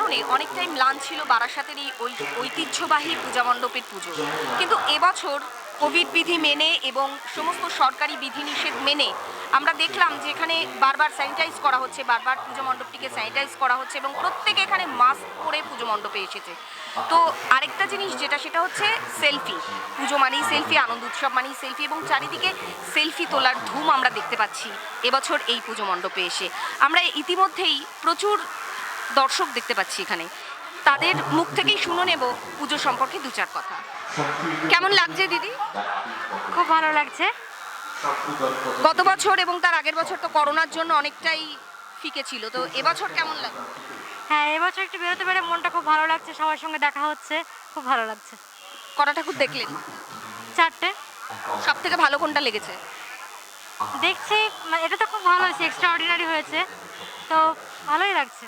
কারণে অনেকটাই ম্লান ছিল বারাসাতের এই ঐতিহ্যবাহী পূজা মণ্ডপের পুজো। কিন্তু এবছর কোভিড বিধি মেনে এবং সমস্ত সরকারি বিধিনিষেধ মেনে আমরা দেখলাম যে এখানে বারবার স্যানিটাইজ করা হচ্ছে, বারবার পুজো মণ্ডপটিকে স্যানিটাইজ করা হচ্ছে এবং প্রত্যেকে এখানে মাস্ক পরে পুজো মণ্ডপে এসেছে। তো আরেকটা জিনিস যেটা, সেটা হচ্ছে সেলফি। পুজো মানেই সেলফি, আনন্দ উৎসব মানেই সেলফি এবং চারিদিকে সেলফি তোলার ধুম আমরা দেখতে পাচ্ছি এবছর এই পুজো মণ্ডপে এসে। আমরা ইতিমধ্যেই প্রচুর দর্শক দেখতে পাচ্ছি এখানে, তাদের মুখ থেকেই শুনে নেব পুজো সম্পর্কে দু চার কথা। কেমন লাগছে দিদি? খুব ভালো লাগছে। গত বছর এবং তার আগের বছর তো করোনার জন্য অনেকটাই ফিকে ছিল, তো এবছর কেমন লাগছে? হ্যাঁ, এবছর একটু বেরোতে পেরে মনটা খুব ভালো লাগছে, সবার সঙ্গে দেখা হচ্ছে, খুব ভালো লাগছে। কটা ঠাকুর দেখলেন? 4টে। সব থেকে ভালো কোনটা লেগেছে? দেখছি এটা তো খুব ভালো হয়েছে, এক্সট্রা অর্ডিনারি হয়েছে, তো ভালোই লাগছে।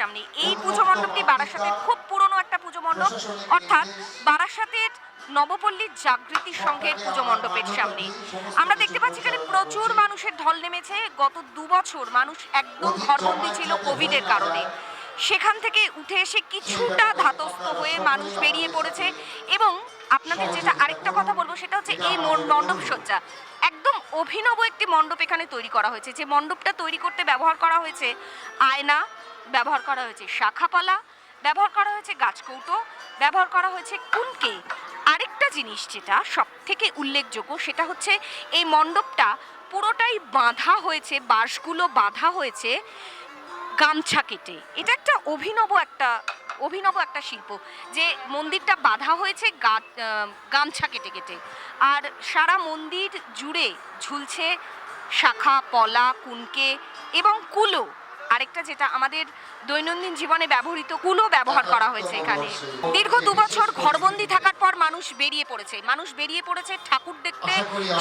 সামনে এই পুজো মণ্ডপটি বারাসাতের খুব পুরনো একটা পুজো মণ্ডপ, অর্থাৎ বারাসাতের নবপল্লীর জাগৃতি সংঘের পুজো মণ্ডপের সামনে আমরা দেখতে পাচ্ছি এখানে প্রচুর মানুষের ঢল নেমেছে। গত 2 বছর মানুষ একদম ঘরবন্দি ছিল কোভিডের কারণে, সেখান থেকে উঠে এসে কিছুটা ধাতস্থ হয়ে মানুষ বেরিয়ে পড়েছে। এবং আপনাদের যেটা আরেকটা কথা বলবো সেটা হচ্ছে এই মণ্ডপ সজ্জা একদম অভিনব একটি মণ্ডপ এখানে তৈরি করা হয়েছে। যে মণ্ডপটা তৈরি করতে ব্যবহার করা হয়েছে আয়না, ব্যবহার করা হয়েছে শাখাপালা, ব্যবহার করা হয়েছে গাছকৌটো, ব্যবহার করা হয়েছে কুনকে। আরেকটা জিনিস যেটা সব থেকে উল্লেখযোগ্য সেটা হচ্ছে এই মণ্ডপটা পুরোটাই বাঁধা হয়েছে, বাঁশগুলো বাঁধা হয়েছে গামছা কেটে। এটা একটা অভিনব একটা শিল্প যে মন্দিরটা বাঁধা হয়েছে গামছা কেটে কেটে, আর সারা মন্দির জুড়ে ঝুলছে শাখা পলা, কুনকে এবং কুলো। আরেকটা যেটা আমাদের দৈনন্দিন জীবনে ব্যবহৃত কুলো ব্যবহার করা হয়েছে এখানে। দীর্ঘ 2 বছর ঘরবন্দি থাকার পর মানুষ বেরিয়ে পড়েছে ঠাকুর দেখতে।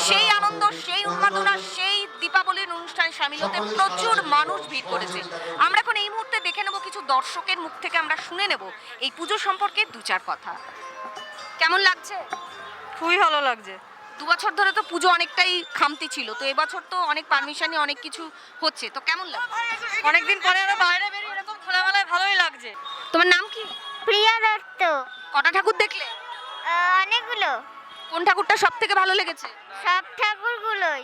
সেই আনন্দ, সেই উন্মাদনা, সেই দীপাবলির অনুষ্ঠানে সামিল হতে প্রচুর মানুষ ভিড় করেছে। আমরা এখন এই মুহূর্তে দেখে নেব কিছু দর্শকের মুখ থেকে, আমরা শুনে নেব এই পুজো সম্পর্কে 2-4 কথা। কেমন লাগছে? খুবই ভালো লাগছে। 2 বছর ধরে তো পুজো অনেকটাই খামতি ছিল, তো এবছর তো অনেক পারমিশনে অনেক কিছু হচ্ছে, তো কেমন লাগছে? অনেকদিন পরে আমরা বাইরে বেরিয়ে এরকম খোলামেলায় ভালোই লাগছে। তোমার নাম কি? প্রিয়া দত্ত। কটা ঠাকুর দেখলে? অনেকগুলো। কোন ঠাকুরটা সব থেকে ভালো লেগেছে? সব ঠাকুরগুলোই।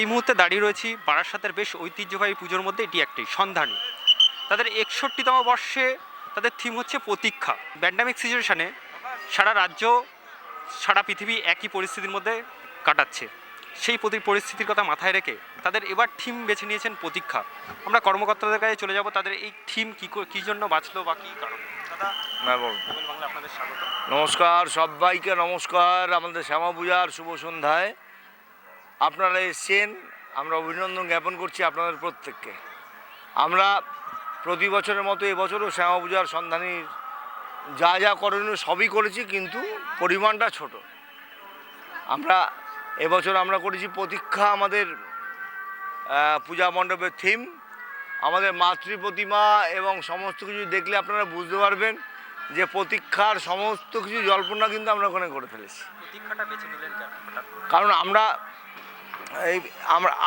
এই মুহূর্তে দাঁড়িয়ে রয়েছি বারাসাতের বেশ ঐতিহ্যবাহী পুজোর মধ্যে এটি একটি সন্ধানী। তাদের 61তম বর্ষে তাদের থিম হচ্ছে প্রতীক্ষা। প্যান্ডামিক সিচুয়েশানে সারা রাজ্য সারা পৃথিবী একই পরিস্থিতির মধ্যে কাটাচ্ছে। সেই পরিস্থিতির কথা মাথায় রেখে তাদের এবার থিম বেছে নিয়েছেন প্রতীক্ষা। আমরা কর্মকর্তাদের কাছে চলে যাব, তাদের এই থিম কী জন্য বাঁচলো বা কী কারণ। দাদা, নোবেল বাংলা আপনাদের স্বাগত। নমস্কার, সবাইকে নমস্কার। আমাদের শ্যামা পূজার শুভ সন্ধ্যায় আপনারা এসছেন, আমরা অভিনন্দন জ্ঞাপন করছি আপনাদের প্রত্যেককে। আমরা প্রতি বছরের মতো এবছরও শ্যামা পূজার সন্ধানীর যা যা করণীয় সবই করেছি, কিন্তু পরিমাণটা ছোট। এবছর আমরা করেছি প্রতীক্ষা। আমাদের পূজা মণ্ডপের থিম আমাদের মাতৃ প্রতিমা, এবং সমস্ত কিছু দেখলে আপনারা বুঝতে পারবেন যে প্রতীক্ষার সমস্ত কিছু জল্পনা কিন্তু আমরা ওখানে করে ফেলেছি। প্রতীক্ষাটা বেছে নিলেন কেন? কারণ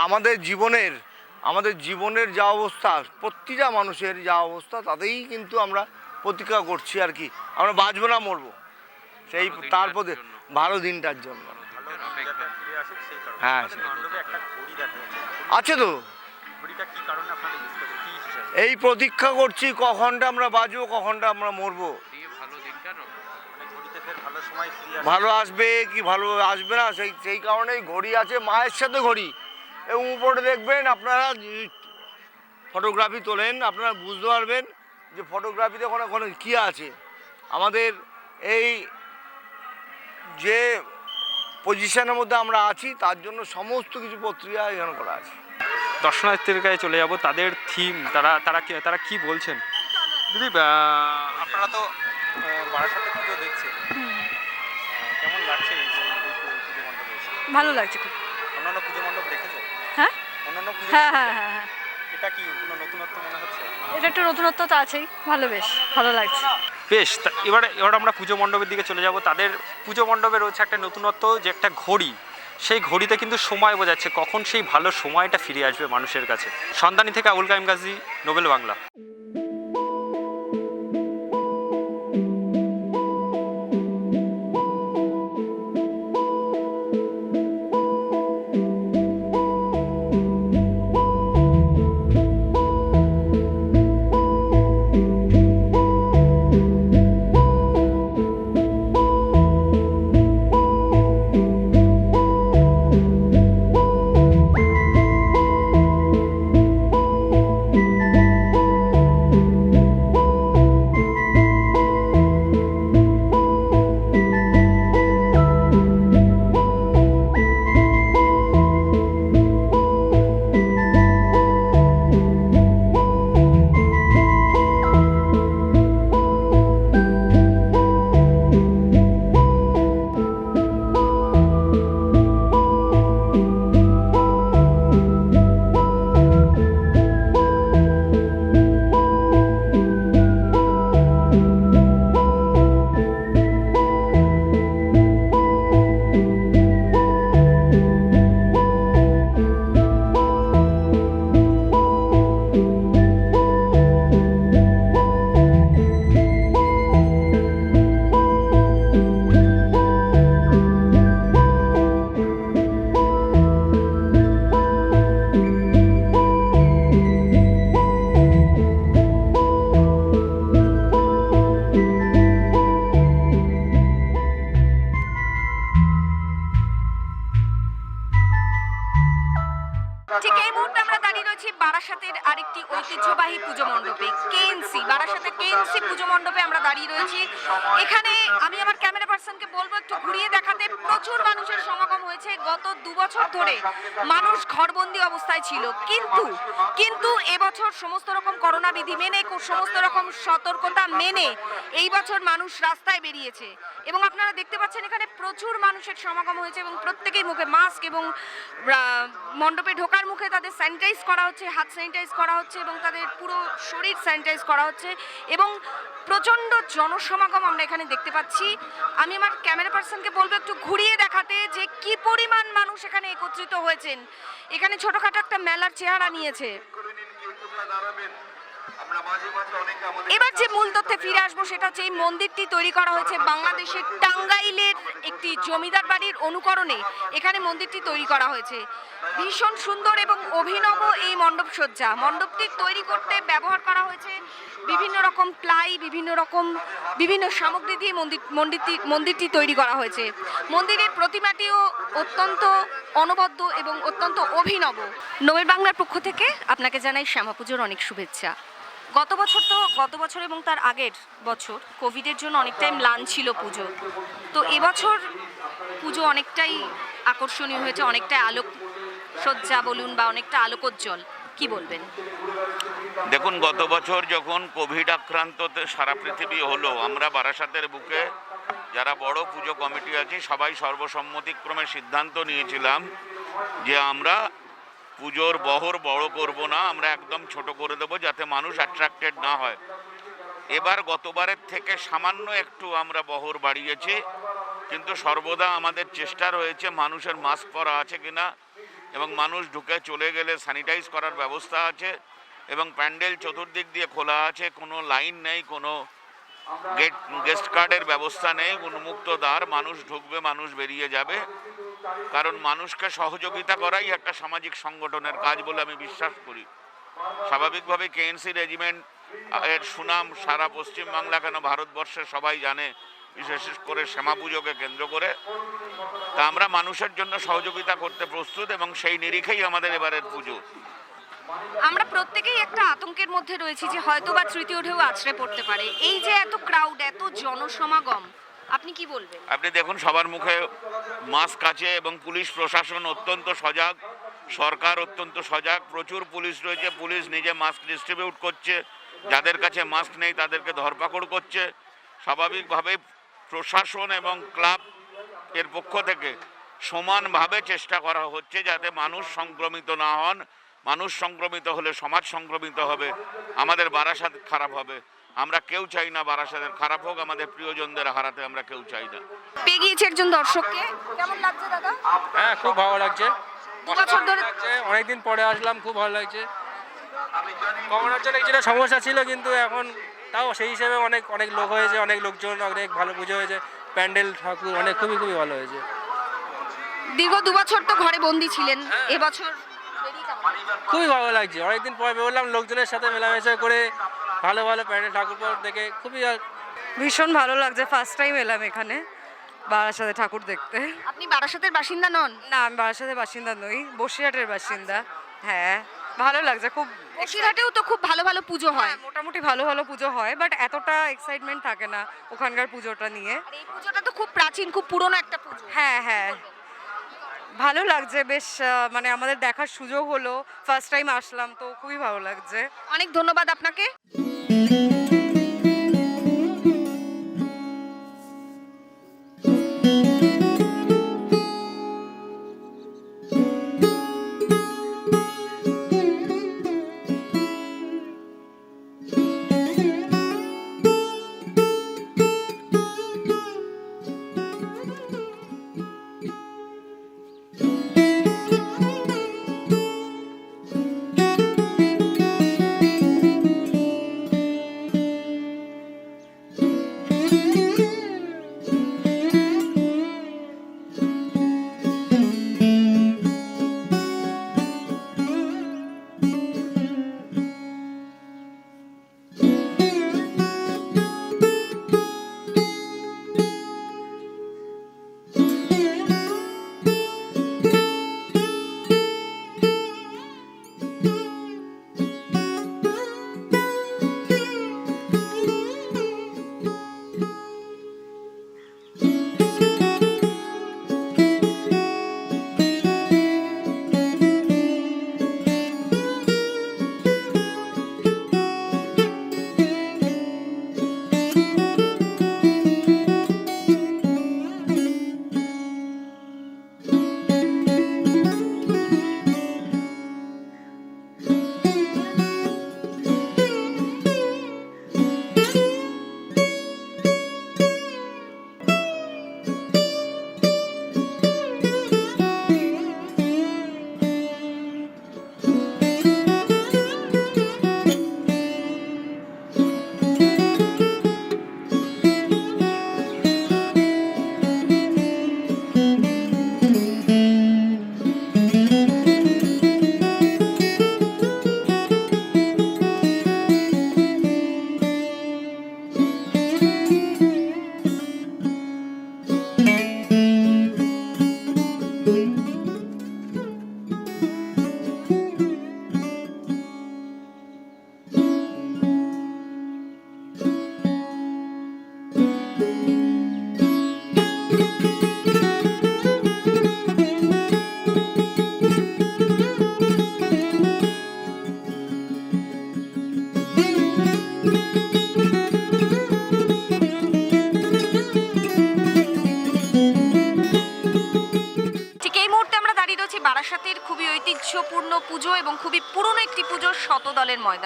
আমাদের জীবনের যা অবস্থা, প্রতিটা মানুষের যা অবস্থা, তাতেই কিন্তু আমরা প্রতীক্ষা করছি আর কি। আমরা বাঁচবো না মরবো, সেই তারপর ভালো দিনটার জন্য। হ্যাঁ, আছে তো। এই প্রতীক্ষা করছি কখনটা আমরা বাঁচবো, কখনটা আমরা মরবো, ভালো আসবে কি ভালো আসবে না, সেই কারণেই ঘড়ি আছে, মায়ের সাথে ঘড়ি। এবং উপরে দেখবেন, আপনারা ফটোগ্রাফি তোলেন, আপনারা বুঝতে পারবেন যে ফটোগ্রাফিতে ওখানে কী আছে। আমাদের এই যে পজিশনের মধ্যে আমরা আছি, তার জন্য সমস্ত কিছু প্রক্রিয়া এখানে করা আছে। দর্শনার্থীদের কাছে চলে যাব, তাদের থিম তারা কি বলছেন। দিদি, আপনারা তো বারাসাতে পুজো দেখছেন, কেমন লাগছে এই পুজো মণ্ডপে? ভালো লাগছে খুব। অন্যান্য পুজো মণ্ডপ দেখেছেন? হ্যাঁ, অন্যান্য পুজো, হ্যাঁ হ্যাঁ হ্যাঁ হ্যাঁ, এটা কি কোনো নতুনত্ব মনে হচ্ছে? এটা একটু নতুনত্ব তো আছেই, বেশ ভালো লাগছে। বেশ, এবার আমরা পুজো মণ্ডপের দিকে চলে যাব। তাদের পুজো মণ্ডপে রয়েছে একটা নতুনত্ব, যে একটা ঘড়ি। সেই ঘড়িতে কিন্তু সময় বোঝাচ্ছে কখন সেই ভালো সময়টা ফিরে আসবে মানুষের কাছে। সন্ধানী থেকে আবুল কাইম গাজী, নোবেল বাংলা। ঠিক এই মুহূর্তে আমরা দাঁড়িয়ে রয়েছি বারাসাতের আরেকটি ঐতিহ্যবাহী পুজো মণ্ডপে, কেএনসি। বারাসাতের কেএনসি পুজো মণ্ডপে আমরা দাঁড়িয়ে রয়েছি। এখানে আমি আমার ক্যামেরা পার্সনকে বলবো একটু ঘুরিয়ে দেখাতে। প্রচুর মানুষের সমাগম হয়েছে। গত 2 বছর ধরে মানুষ ঘরবন্দি অবস্থায় ছিল, কিন্তু এবছর সমস্ত রকম করোনা বিধি মেনে, সমস্ত রকম সতর্কতা মেনে এই বছর মানুষ রাস্তায় বেরিয়েছে। এবং আপনারা দেখতে পাচ্ছেন এখানে প্রচুর মানুষের সমাগম হয়েছে, এবং প্রত্যেকেই মুখে মাস্ক, এবং মণ্ডপে ঢোকার মুখে তাদের স্যানিটাইজ করা হচ্ছে, হাত স্যানিটাইজ করা হচ্ছে, এবং তাদের পুরো শরীর স্যানিটাইজ করা হচ্ছে। এবং প্রচণ্ড জনসমাগম আমরা এখানে দেখতে পাচ্ছি। আমি আমার ক্যামেরা পার্সনকে বলবো একটু ঘুরিয়ে দেখাতে যে কি পরিমাণ মানুষ এখানে একত্রিত হয়েছেন। এখানে ছোটখাটো একটা মেলার চেহারা নিয়েছে। এবার যে মূল তথ্যে ফিরে আসবো সেটা হচ্ছে এই মন্দিরটি তৈরি করা হয়েছে বাংলাদেশের টাঙ্গাইলের একটি জমিদার বাড়ির অনুকরণে এখানে মন্দিরটি তৈরি করা হয়েছে। ভীষণ সুন্দর এবং অভিনব এই মণ্ডপ সজ্জা। মণ্ডপটি তৈরি করতে ব্যবহার করা হয়েছে বিভিন্ন রকম প্লাই, বিভিন্ন সামগ্রী দিয়ে মন্দিরটি তৈরি করা হয়েছে। মন্দিরের প্রতিমাটিও অত্যন্ত অনবদ্য এবং অত্যন্ত অভিনব। নোবেল বাংলার পক্ষ থেকে আপনাকে জানাই শ্যামা পুজোর অনেক শুভেচ্ছা। গত বছর এবং তার আগের বছর কোভিডের জন্য অনেকটাই ম্লান ছিল পুজো, তো এবছর পুজো অনেকটাই আকর্ষণীয় হয়েছে, অনেকটাই আলোক সজ্জা বলুন বা অনেকটা আলোকোজ্জ্বল, কি বলবেন? দেখুন, গত বছর যখন কোভিড আক্রান্ততে সারা পৃথিবী হলো, আমরা বারাসাতের বুকে যারা বড় পুজো কমিটি আছি সবাই সর্বসম্মতিক্রমে সিদ্ধান্ত নিয়েছিলাম যে আমরা পুজোর বহর বড় করব না, আমরা একদম ছোট করে দেবো যাতে মানুষ অ্যাট্রাক্টেড না হয়। এবার গতবারের থেকে সামান্য একটু আমরা বহর বাড়িয়েছি, কিন্তু সর্বদা আমাদের চেষ্টা রয়েছে মানুষের মাস্ক পরা আছে কিনা এবং মানুষ ঢুকে চলে গেলে স্যানিটাইজ করার ব্যবস্থা আছে এবং প্যান্ডেল চতুর্দিক দিয়ে খোলা আছে, কোনো লাইন নেই, কোনো গেস্ট কার্ডের ব্যবস্থা নেই, উন্মুক্ত দ্বার, মানুষ ঢুকবে মানুষ বেরিয়ে যাবে। কারণ মানুষকে সহযোগিতা করাই একটা সামাজিক সংগঠনের কাজ বলে আমি বিশ্বাস করি। স্বাভাবিকভাবে কেএনসি রেজিমেন্ট এর সুনাম সারা পশ্চিমবাংলা কেন ভারতবর্ষের সবাই জানে, বিশেষ করে শ্যামা পুজোকে কেন্দ্র করে। তা আমরা মানুষের জন্য সহযোগিতা করতে প্রস্তুত এবং সেই নিরিখেই আমাদের এবারের পুজো। আমরা প্রত্যেকেই একটা আতঙ্কের মধ্যে রয়েছি যে হয়তো বা তৃতীয় ঢেউ আছড়ে পড়তে পারে। এই যে এত ক্রাউড, এত জনসমাগম, আপনি কি বলবেন? আপনি দেখুন, সবার মুখে মাস্ক আছে এবং পুলিশ প্রশাসন অত্যন্ত সজাগ, সরকার অত্যন্ত সজাগ, প্রচুর পুলিশ রয়েছে, পুলিশ নিজে মাস্ক ডিস্ট্রিবিউট করছে, যাদের কাছে মাস্ক নেই তাদেরকে ধরপাকড় করছে। স্বাভাবিকভাবেই প্রশাসন এবং ক্লাব এর পক্ষ থেকে সমানভাবে চেষ্টা করা হচ্ছে যাতে মানুষ সংক্রমিত না হন। মানুষ সংক্রমিত হলে সমাজ সংক্রমিত হবে, আমাদের বারাসাত খারাপ হবে। আমরা কেউ চাই না বারাসাতের খারাপ হোক, আমাদের প্রিয়জনদের হারাতে আমরা কেউ চাই না। পেয়ে গিয়েছে একজন দর্শককে, কেমন লাগছে দাদা? হ্যাঁ, খুব ভালো লাগছে। 2 বছর ধরে অনেকদিন পরে আসলাম, খুব ভালো লাগছে। করোনার জন্য কিছুটা সমস্যা ছিল, কিন্তু এখন তাও সেই হিসেবে অনেক লোক হয়েছে, অনেক লোকজন, অনেক ভালো পুজো হয়েছে, প্যান্ডেল ঠাকুর অনেক খুবই ভালো হয়েছে। দীর্ঘ 2 বছর তো ঘরে বন্দি ছিলেন, এবছর খুবই ভালো লাগছে, অনেকদিন পরে বেরোলাম, লোকজনের সাথে মেলামেশা করে ভালো প্যান্ডেল ঠাকুর দেখে খুবই ভীষণ ভালো লাগছে। ফার্স্ট টাইম এলাম এখানে বারাসাতে ঠাকুর দেখতে। আপনি বারাসাতের বাসিন্দা নন? না, আমি বারাসাতের বাসিন্দা নই, বসিরহাটের বাসিন্দা। হ্যাঁ, ভালো লাগছে খুব। বসিরহাটেও তো খুব ভালো পুজো হয়। হ্যাঁ, মোটামুটি ভালো পুজো হয়, বাট এতটা এক্সাইটমেন্ট থাকে না ওখানকার পুজোটা নিয়ে। আর এই পুজোটা তো খুব প্রাচীন, খুব পুরনো একটা পুজো। হ্যাঁ, ভালো লাগছে বেশ, মানে আমাদের দেখার সুযোগ হলো, ফার্স্ট টাইম আসলাম তো খুবই ভালো লাগছে। অনেক ধন্যবাদ আপনাকে।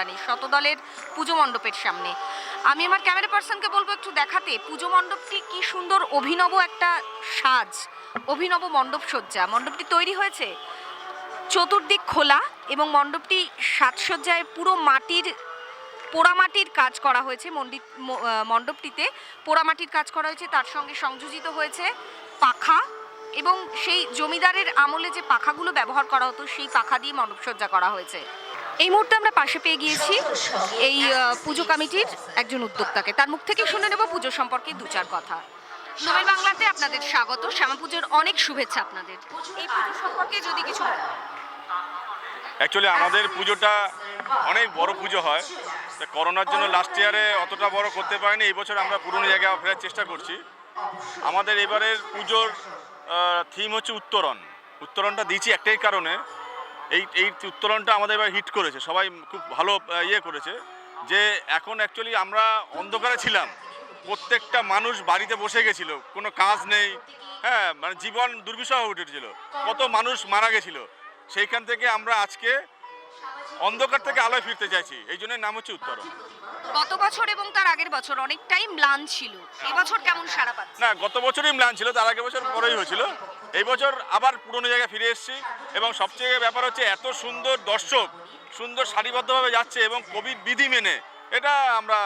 সন্ধানী শতদলের পুজো মণ্ডপের সামনে। আমি আমার ক্যামেরা পার্সনকে বলবো একটু দেখাতে পুজো মণ্ডপটি কি সুন্দর অভিনব একটা সাজ, অভিনব মণ্ডপ সজ্জা। মণ্ডপটি তৈরি হয়েছে চতুর্দিক খোলা এবং মণ্ডপটি সাজসজ্জায় পুরো পোড়ামাটির কাজ করা হয়েছে। মণ্ডপটিতে পোড়ামাটির কাজ করা হয়েছে, তার সঙ্গে সংযোজিত হয়েছে পাখা এবং সেই জমিদারের আমলে যে পাখাগুলো ব্যবহার করা হতো সেই পাখা দিয়ে মণ্ডপসজ্জা করা হয়েছে। এই মুহূর্তে আমরা পাশে পেয়ে গিয়েছি এই পুজো কমিটির একজন উদ্যোক্তাকে, তার মুখ থেকে শুনে নেব পুজো সম্পর্কে দু চার কথা। নোবেল বাংলাতে আপনাদের স্বাগত, শ্যামা পুজোর অনেক শুভেচ্ছা আপনাদের। এই পুজো সম্পর্কে যদি কিছু বলেন। অ্যাকচুয়ালি আমাদের পুজোটা অনেক বড় পুজো হয়, করোনার জন্য লাস্ট ইয়ারে অতটা বড় করতে পারিনি। এই বছর আমরা পুরনো জায়গায় ফেরার চেষ্টা করছি। আমাদের এবারের পুজোর থিম হচ্ছে উত্তরণ। উত্তরণটা দিয়েছি একটাই কারণে, এই উত্তরণটা আমাদের এবার হিট করেছে, সবাই খুব ভালো করেছে। যে এখন অ্যাকচুয়ালি আমরা অন্ধকারে ছিলাম, প্রত্যেকটা মানুষ বাড়িতে বসে গেছিল, কোনো কাজ নেই, হ্যাঁ, মানে জীবন দুর্বিষহ হয়ে উঠেছিল, কত মানুষ মারা গেছিল। সেইখান থেকে আমরা আজকে অন্ধকার থেকে আলোয় ফিরতে চাইছি, এই জন্য নাম হচ্ছে উত্তরণ। গত বছর এবং তার আগের বছর অনেকটাই ম্লান ছিল, এবছর কেমন সাড়া পাচ্ছে? না, গত বছরই ম্লান ছিল, তার আগের বছর পরেই হয়েছিল। এই বছর আবার পুরনো জায়গায় ফিরে এসেছি এবং সবচেয়ে ব্যাপার হচ্ছে এত সুন্দর দর্শক, সুন্দর সারিবদ্ধভাবে যাচ্ছে এবং কোভিড বিধি মেনে, এটা আমরা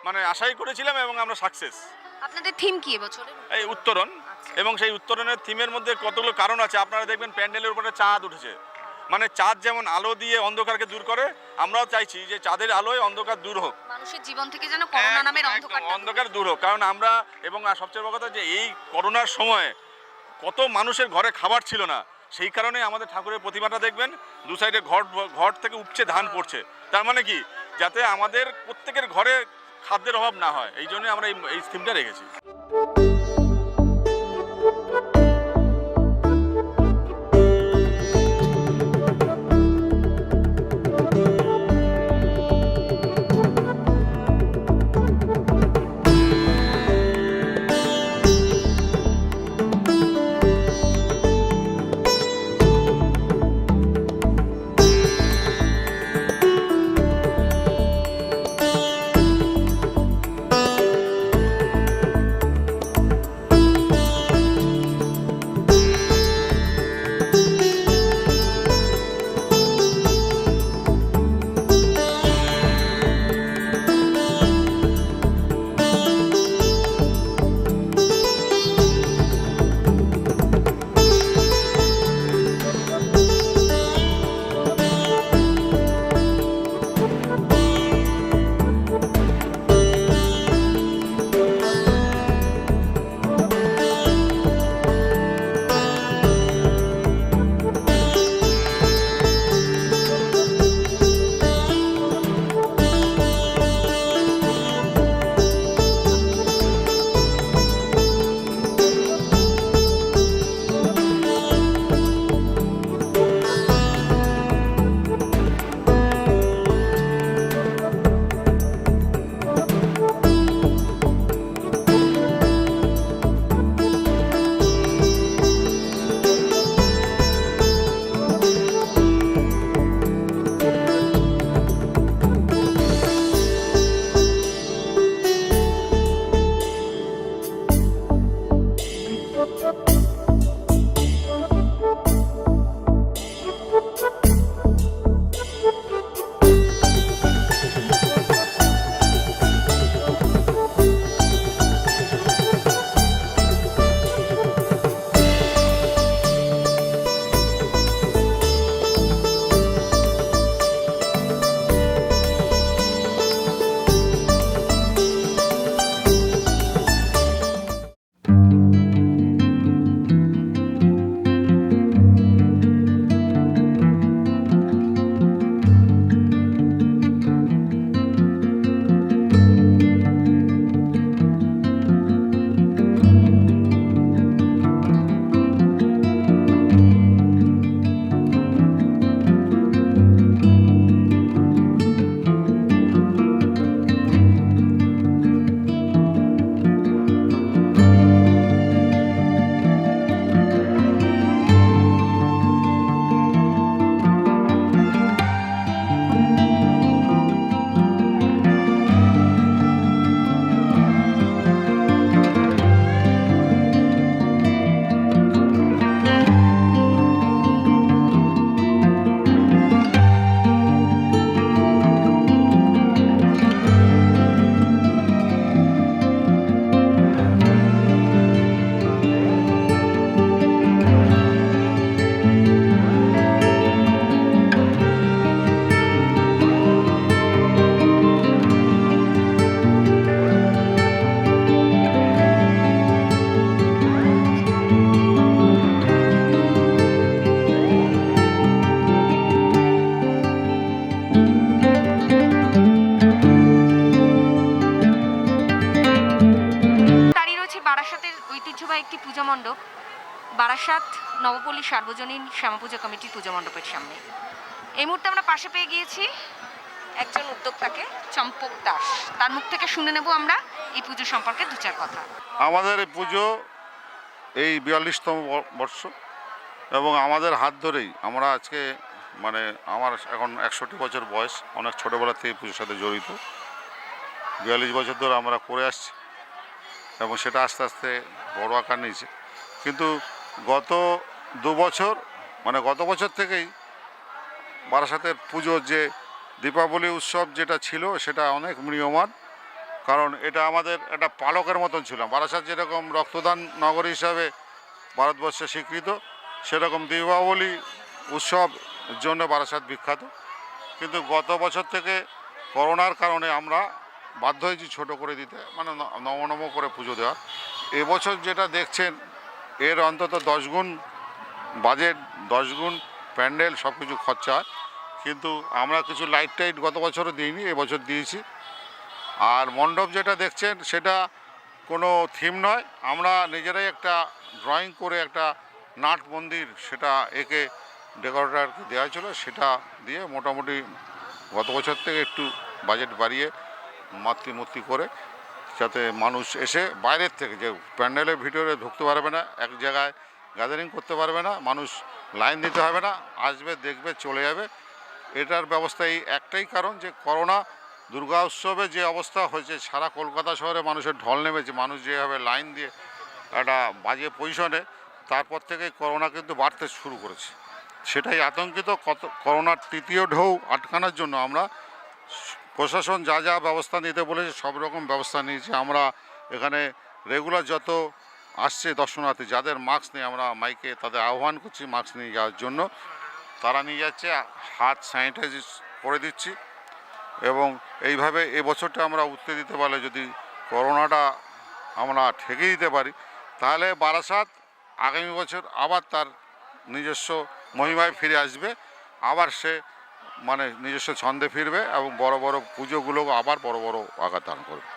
মানে আশাই করেছিলাম এবং আমরা সাকসেস। আপনাদের থিম কি এবছরে? এই উত্তরণ, এবং সেই উত্তরণের থিমের মধ্যে কতগুলো কারণ আছে। আপনারা দেখবেন প্যান্ডেলের উপরে চাঁদ উঠেছে, মানে চাঁদ যেমন আলো দিয়ে অন্ধকারকে দূর করে, আমরাও চাইছি যে চাঁদের আলোয় অন্ধকার দূর হোক, মানুষের জীবন থেকে যেন করোনা নামের অন্ধকার দূর হোক। কারণ আমরা, এবং সবচেয়ে বড় কথা যে এই করোনার সময় কত মানুষের ঘরে খাবার ছিল না, সেই কারণে আমাদের ঠাকুরের প্রতিমাটা দেখবেন দু সাইডে ঘট থেকে উপচে ধান পড়ছে। তার মানে কি, যাতে আমাদের প্রত্যেকের ঘরে খাদ্যের অভাব না হয়, এই জন্য আমরা এই থিমটা রেখেছি। ঐতিহ্যবাহী একটি পুজো মণ্ডপ বারাসাত নবপল্লী সার্বজনীন শ্যামাপূজা কমিটির পুজো মণ্ডপের সামনে। এই মুহূর্তে আমরা পাশে পেয়ে গিয়েছি একজন উদ্যোক্তাকে, চম্পক দাস। তার মুখ থেকে শুনে নেব আমরা এই পুজো সম্পর্কে দু চার কথা। আমাদের এই পুজো এই 42তম বর্ষ এবং আমাদের হাত ধরেই আমরা আজকে মানে আমার এখন 61 বছর বয়স, অনেক ছোটোবেলা থেকে পুজোর সাথে জড়িত। 42 বছর ধরে আমরা করে আসছি এবং সেটা আস্তে আস্তে বড় আকার নিয়েছে। কিন্তু গত 2 বছর মানে গত বছর থেকেই বারাসাতের পুজোর যে দীপাবলি উৎসব যেটা ছিল সেটা অনেক ম্রিয়মাণ, কারণ এটা আমাদের একটা পালকের মতন ছিল। বারাসাত যেরকম রক্তদান নগরী হিসাবে ভারতবর্ষে স্বীকৃত, সেরকম দীপাবলি উৎসব জন্য বারাসাত বিখ্যাত। কিন্তু গত বছর থেকে করোনার কারণে আমরা বাধ্য হয়েছি ছোটো করে দিতে, মানে নম করে পুজো দেওয়ার। এবছর যেটা দেখছেন এর অন্তত 10 গুণ বাজেট, 10 গুণ প্যান্ডেল, সব কিছু খরচা হয়। কিন্তু আমরা কিছু লাইট টাইট গত বছরও দিইনি, এবছর দিয়েছি। আর মণ্ডপ যেটা দেখছেন সেটা কোনো থিম নয়, আমরা নিজেরাই একটা ড্রয়িং করে একটা নাট মন্দির সেটা একে ডেকোরেটরকে দেওয়া ছিল, সেটা দিয়ে মোটামুটি গত বছর থেকে একটু বাজেট বাড়িয়ে মূর্তি করে, যাতে মানুষ এসে বাইরের থেকে, যে প্যান্ডেলের ভিতরে ঢুকতে পারবে না, এক জায়গায় গ্যাদারিং করতে পারবে না, মানুষ লাইন দিতে হবে না, আসবে দেখবে চলে যাবে। এটার ব্যবস্থা এই একটাই কারণ যে করোনা দুর্গা উৎসবে যে অবস্থা হয়েছে, সারা কলকাতা শহরে মানুষের ঢল নেমেছে, মানুষ যেভাবে লাইন দিয়ে একটা বাজে পজিশনে, তারপর থেকেই করোনা কিন্তু বাড়তে শুরু করেছে। সেটাই আতঙ্কিত। করোনার তৃতীয় ঢেউ আটকানোর জন্য আমরা প্রশাসন যা যা ব্যবস্থা নিতে বলেছে সব রকম ব্যবস্থা নিয়েছি। আমরা এখানে রেগুলার যত আসছে দর্শনার্থী, যাদের মাস্ক নেই আমরা মাইকে তাদের আহ্বান করছি মাস্ক নিয়ে যাওয়ার জন্য। তারা নিয়ে যাচ্ছে, হাত স্যানিটাইজ করে দিচ্ছি। এবং এইভাবে এবছরটা আমরা উঠতে দিতে পারলে, যদি করোনাটা আমরা ঠেকে দিতে পারি, তাহলে বারাসাত আগামী বছর আবার তার নিজস্ব মহিমায় ফিরে আসবে, আবার সে মানে নিজস্ব ছন্দে ফিরবে এবং বড় বড় পুজোগুলো আবার বড় বড় আকার ধারণ করবে।